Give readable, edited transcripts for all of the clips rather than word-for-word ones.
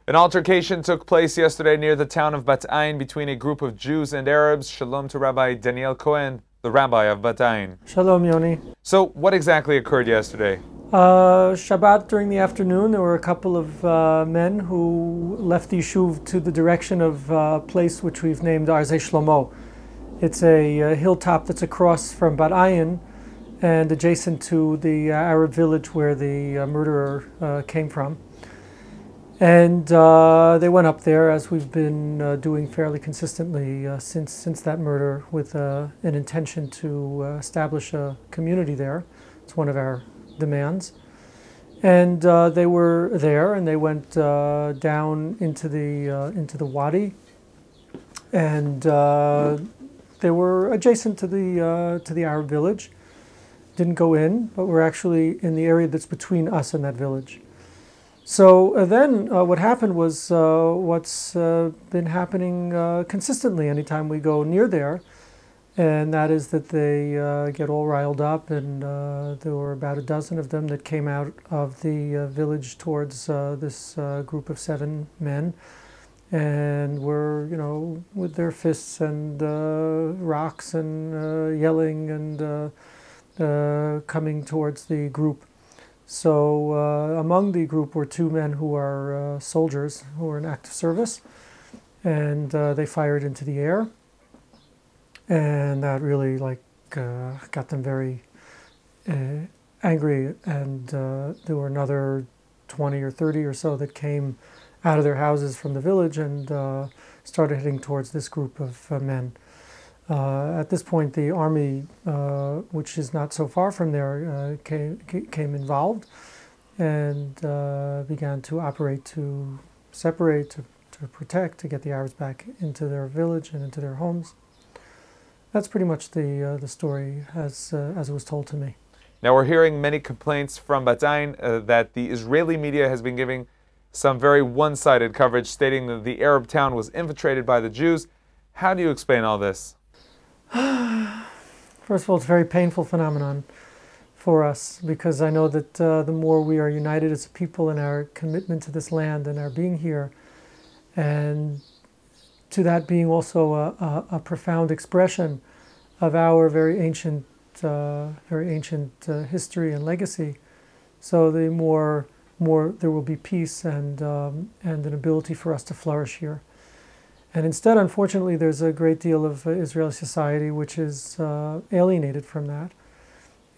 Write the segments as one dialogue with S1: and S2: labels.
S1: An altercation took place yesterday near the town of Bat Ayin between a group of Jews and Arabs. Shalom to Rabbi Daniel Cohen, the Rabbi of Bat Ayin.
S2: Shalom, Yoni.
S1: So, what exactly occurred yesterday?
S2: Shabbat during the afternoon, there were a couple of men who left the yishuv to the direction of a place which we've named Arutz Sheva. It's a hilltop that's across from Bat Ayin and adjacent to the Arab village where the murderer came from. And they went up there, as we've been doing fairly consistently since that murder, with an intention to establish a community there. It's one of our demands. And they were there, and they went down into the wadi, and they were adjacent to the Arab village. Didn't go in, but we're actually in the area that's between us and that village. So then what happened was what's been happening consistently anytime we go near there, and that is that they get all riled up, and there were about a dozen of them that came out of the village towards this group of 7 men, and were, with their fists and rocks and yelling and coming towards the group. So among the group were 2 men who are soldiers who were in active service, and they fired into the air, and that really got them very angry, and there were another 20 or 30 or so that came out of their houses from the village and started heading towards this group of men. At this point, the army, which is not so far from there, came involved and began to operate to separate, to protect, to get the Arabs back into their village and into their homes. That's pretty much the story as it was told to me.
S1: Now, we're hearing many complaints from Bat Ayin that the Israeli media has been giving some very one-sided coverage, stating that the Arab town was infiltrated by the Jews. How do you explain all this?
S2: First of all, it's a very painful phenomenon for us, because I know that the more we are united as a people in our commitment to this land and our being here, and to that being also a profound expression of our very ancient history and legacy, so the more there will be peace and an ability for us to flourish here. And instead, unfortunately, there's a great deal of Israeli society which is alienated from that.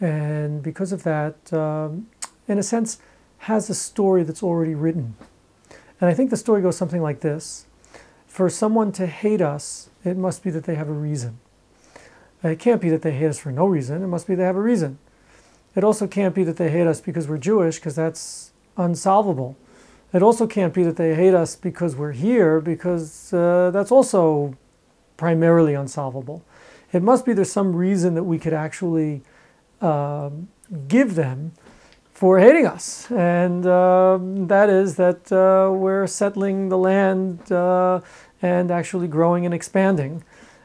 S2: And because of that, in a sense, has a story that's already written. And I think the story goes something like this. For someone to hate us, it must be that they have a reason. It can't be that they hate us for no reason. It must be they have a reason. It also can't be that they hate us because we're Jewish, because that's unsolvable. It also can't be that they hate us because we're here, because that's also primarily unsolvable. It must be there's some reason that we could actually give them for hating us, and that is that we're settling the land and actually growing and expanding.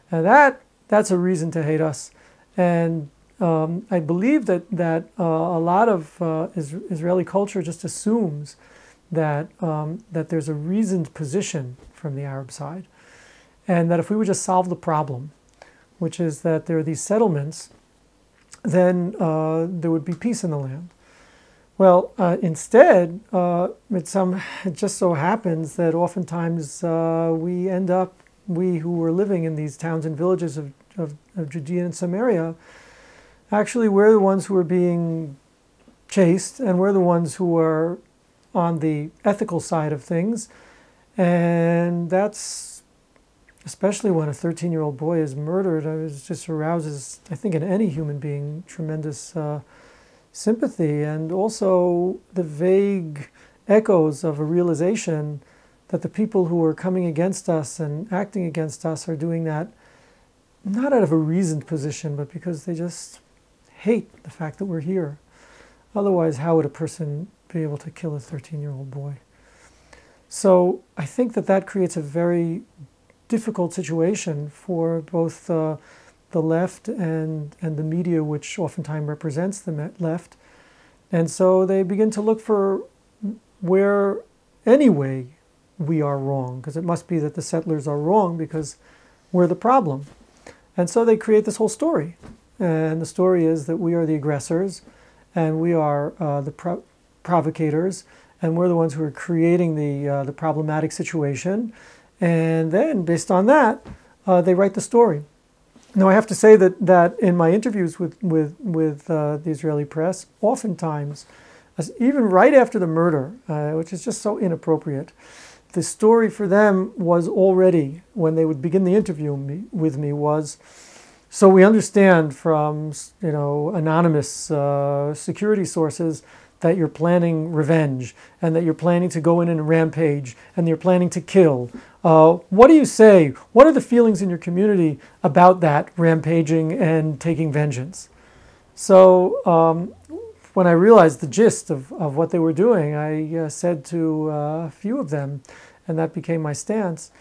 S2: And that's a reason to hate us. And I believe that a lot of Israeli culture just assumes that there's a reasoned position from the Arab side, and that if we would just solve the problem, which is that there are these settlements, then there would be peace in the land. Well, instead, it just so happens that oftentimes we end up, we who are living in these towns and villages of Judea and Samaria, actually we're the ones who are being chased, and we're the ones who are on the ethical side of things. And that's, especially when a 13-year-old boy is murdered, it just arouses, I think, in any human being, tremendous sympathy, and also the vague echoes of a realization that the people who are coming against us and acting against us are doing that not out of a reasoned position, but because they just hate the fact that we're here. Otherwise, how would a person be able to kill a 13-year-old boy? So I think that creates a very difficult situation for both the left and the media, which oftentimes represents the left. And so they begin to look for any way we are wrong, because it must be that the settlers are wrong because we're the problem. And so they create this whole story. And the story is that we are the aggressors, and we are the provocators, and we're the ones who are creating the problematic situation. And then, based on that, they write the story. Now, I have to say that in my interviews with the Israeli press, oftentimes, even right after the murder, which is just so inappropriate, the story for them was already, when they would begin the interview with me, was, so we understand from anonymous security sources that you're planning revenge, and that you're planning to go in and rampage, and you're planning to kill. What do you say? What are the feelings in your community about that rampaging and taking vengeance? So when I realized the gist of what they were doing, I said to a few of them, and that became my stance,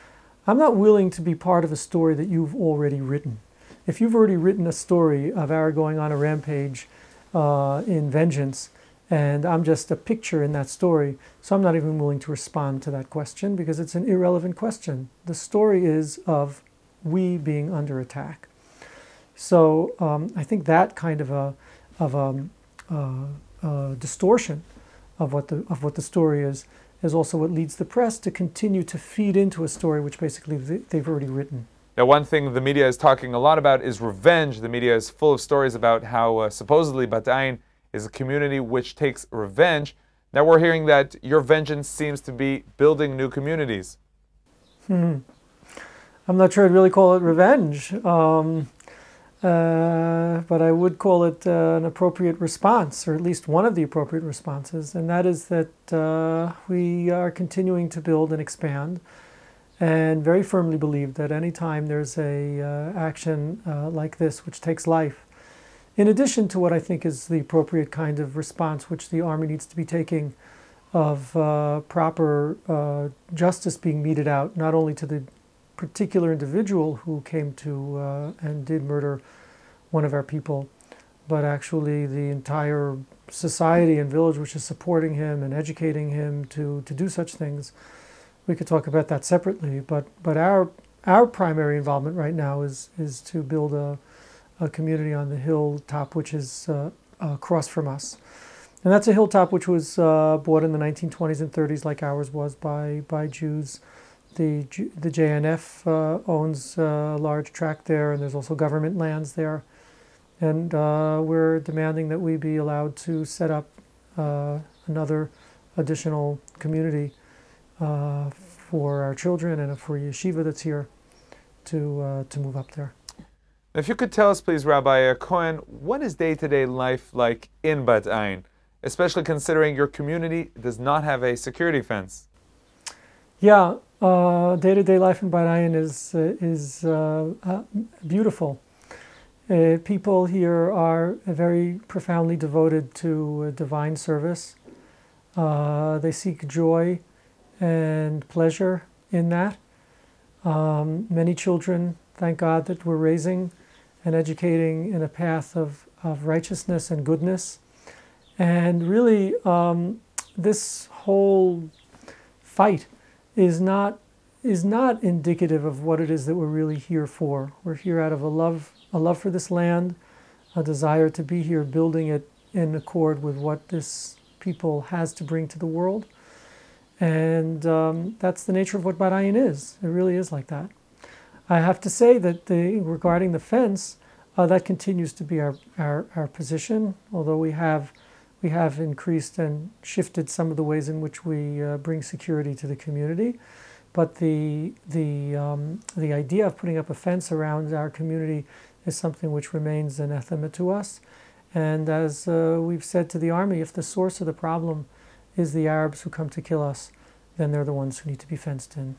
S2: I'm not willing to be part of a story that you've already written. If you've already written a story of our going on a rampage in vengeance, and I'm just a picture in that story, so I'm not even willing to respond to that question because it's an irrelevant question. The story is of we being under attack. So I think that kind of a distortion of what the story is also what leads the press to continue to feed into a story which basically they've already written.
S1: Now, one thing the media is talking a lot about is revenge. The media is full of stories about how supposedly Bat Ayin is a community which takes revenge. Now we're hearing that your vengeance seems to be building new communities.
S2: I'm not sure I'd really call it revenge, but I would call it an appropriate response, or at least one of the appropriate responses, and that is that we are continuing to build and expand, and very firmly believe that any time there's a action like this which takes life, in addition to what I think is the appropriate kind of response which the Army needs to be taking of proper justice being meted out, not only to the particular individual who came to and did murder one of our people, but actually the entire society and village which is supporting him and educating him to do such things. We could talk about that separately, but our primary involvement right now is to build a community on the hilltop which is across from us. And that's a hilltop which was bought in the 1920s and 30s like ours was by Jews. The JNF owns a large tract there, and there's also government lands there. And we're demanding that we be allowed to set up another additional community for our children and for yeshiva that's here to move up there.
S1: If you could tell us, please, Rabbi Cohen, what is day-to-day life like in Bat Ayin, especially considering your community does not have a security fence?
S2: Yeah, day-to-day life in Bat Ayin is beautiful. People here are very profoundly devoted to divine service. They seek joy and pleasure in that. Many children, thank God, that we're raising and educating in a path of righteousness and goodness. And really, this whole fight is not indicative of what it is that we're really here for. We're here out of a love for this land, a desire to be here, building it in accord with what this people has to bring to the world. And that's the nature of what Bat Ayin is. It really is like that. I have to say that regarding the fence, that continues to be our position, although we have increased and shifted some of the ways in which we bring security to the community. But the idea of putting up a fence around our community is something which remains anathema to us. And as we've said to the Army, if the source of the problem is the Arabs who come to kill us, then they're the ones who need to be fenced in.